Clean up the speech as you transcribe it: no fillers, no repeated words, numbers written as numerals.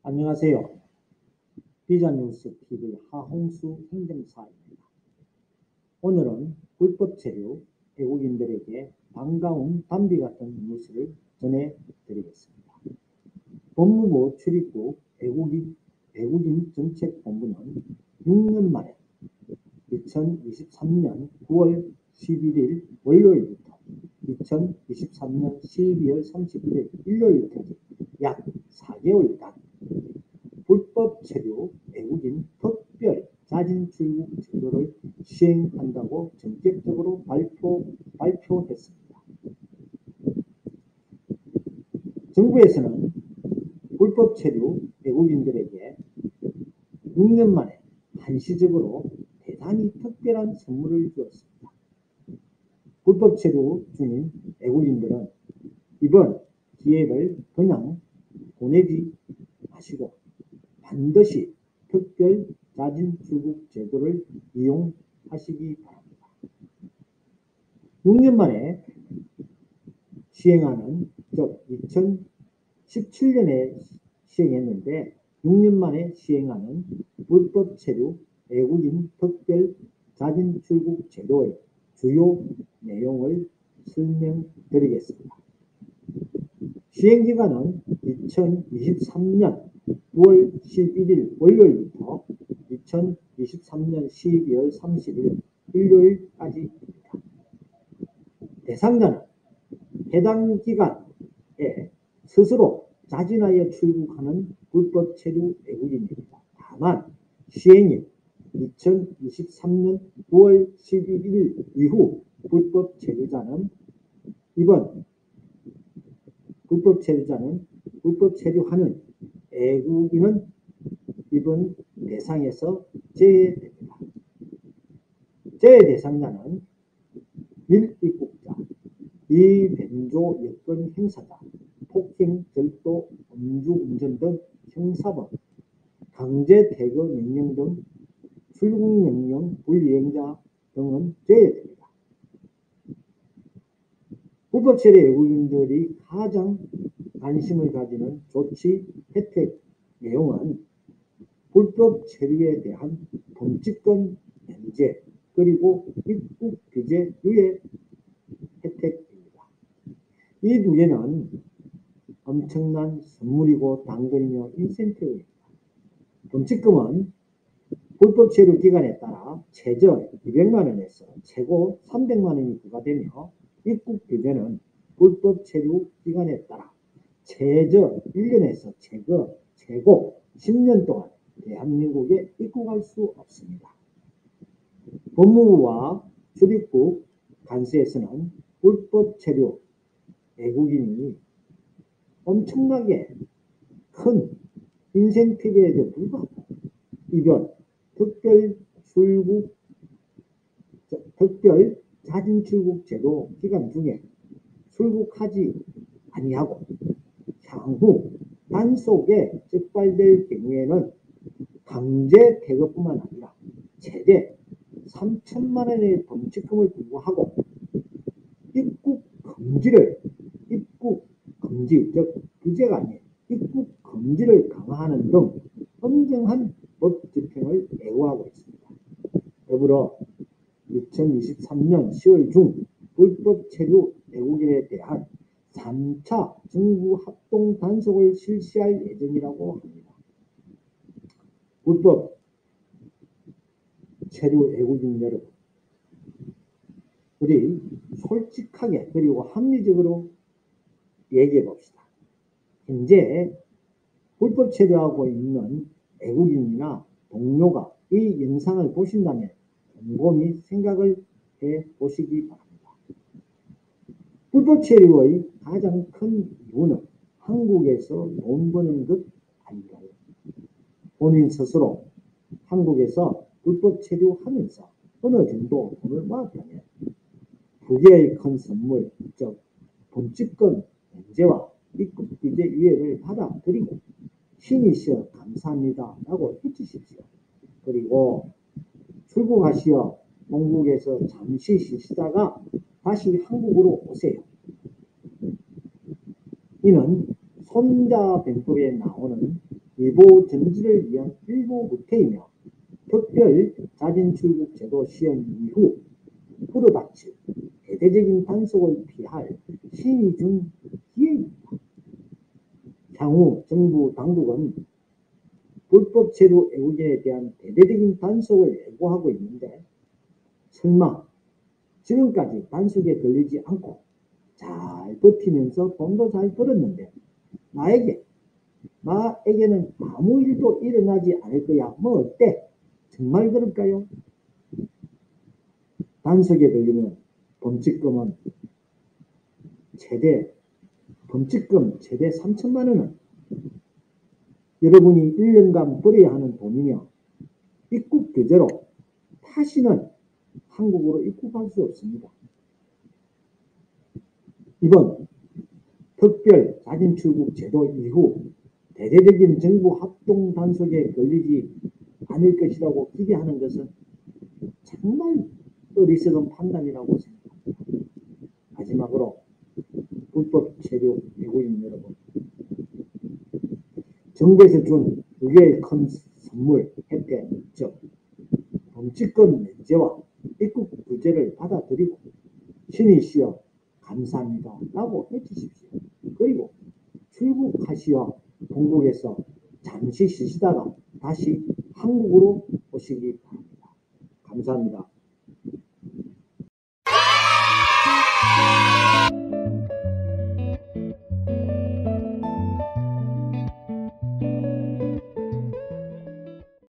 안녕하세요. 비자뉴스 TV 하홍수 행정사입니다. 오늘은 불법 체류 외국인들에게 반가운 단비 같은 뉴스를 전해드리겠습니다. 법무부 출입국 외국인 정책본부는 6년 만에 2023년 9월 11일 월요일부터 2023년 12월 31일 일요일까지 약 4개월간 불법 체류 외국인 특별 자진 출국 제도를 시행한다고 전격적으로 발표했습니다. 정부에서는 불법 체류 외국인들에게 6년 만에 한시적으로 대단히 특별한 선물을 주었습니다. 불법 체류 중인 외국인들은 이번 기회를 그냥 보내지 마시고 반드시 특별 자진 출국 제도를 이용하시기 바랍니다. 6년 만에 시행하는, 즉 2017년에 시행했는데 6년 만에 시행하는 불법 체류 외국인 특별 자진 출국 제도의 주요 내용을 설명드리겠습니다. 시행기간은 2023년 9월 11일 월요일부터 2023년 12월 30일 일요일까지입니다. 대상자는 해당 기간에 스스로 자진하여 출국하는 불법 체류 외국인입니다. 다만 시행일 2023년 9월 11일 이후 불법 체류하는 외국인은 이번 대상에서 제외됩니다. 제외 대상자는 밀입국자, 비변조 여건 행사자, 폭행, 절도, 음주운전 등 형사범, 강제 퇴거 명령 등 출국 명령 불이행자 등은 제외됩니다. 불법 체류 외국인들이 가장 관심을 가지는 조치 혜택 내용은 불법 체류에 대한 범칙금 면제 그리고 입국 규제 유예 혜택입니다. 이 두 개는 엄청난 선물이고 당근이며 인센티브입니다. 범칙금은 불법 체류 기간에 따라 최저 200만 원에서 최고 300만 원이 부과되며 입국 규제는 불법 체류 기간에 따라 최저 1년에서 최고 10년 동안 대한민국에 입국할 수 없습니다. 법무부와 출입국 관세에서는 불법 체류 외국인이 엄청나게 큰 인센티브에도 불구하고 이번 특별 자진 출국 제도 기간 중에 출국하지 아니하고 향후 단속에 적발될 경우에는 강제 퇴거뿐만 아니라 최대 3천만 원의 범칙금을 부과하고 입국 금지, 즉 규제가 아닌 입국 금지를 강화하는 등 엄정한 법 집행을 예고하고 있습니다. 더불어 2023년 10월 중 불법 체류 외국인에 대한 3차 정부 합동 단속을 실시할 예정이라고 합니다. 불법 체류 외국인 여러분, 우리 솔직하게 그리고 합리적으로 얘기해 봅시다. 현재 불법 체류하고 있는 외국인이나 동료가 이 영상을 보신다면 곰곰이 생각을 해 보시기 바랍니다. 불법 체류의 가장 큰 이유는 한국에서 돈 버는 것 아닌가요? 본인 스스로 한국에서 불법 체류하면서 어느 정도 돈을 모았다면 두 개의 큰 선물, 즉 범칙금 면제와 입국 규제 유예를 받아들이고 신이시여 감사합니다 라고 해주십시오. 그리고 출국하시어 본국에서 잠시 쉬시다가 다시 한국으로 오세요. 이는 손자병법에 나오는 일부 일보 정지를 위한 일보 무태이며 특별 자진 출국 제도 시행 이후 불어닥칠 대대적인 단속을 피할 신의 중 기회입니다. 향후 정부 당국은 불법 체류 외국인에 대한 대대적인 단속을 예고하고 있는데 설마 지금까지 단속에 걸리지 않고 잘 버티면서 돈도 잘 벌었는데 나에게는 아무 일도 일어나지 않을 거야. 뭐 어때? 정말 그럴까요? 단속에 걸리면 범칙금 최대 3천만 원은 여러분이 1년간 벌어야 하는 돈이며 입국 규제로 다시는 한국으로 입국할 수 없습니다. 이번 특별 자진 출국 제도 이후 대대적인 정부 합동 단속에 걸리지 않을 것이라고 기대하는 것은 정말 어리석은 판단이라고 생각합니다. 마지막으로 불법 체류 외국인 여러분, 정부에서 준 2개의 큰 선물, 혜택, 즉 범칙금 면제와 입국 규제를 받아들이고 신이 시여 감사합니다 라고 해주십시오. 그리고 출국하시어 본국에서 잠시 쉬시다가 다시 한국으로 오시기 바랍니다. 감사합니다.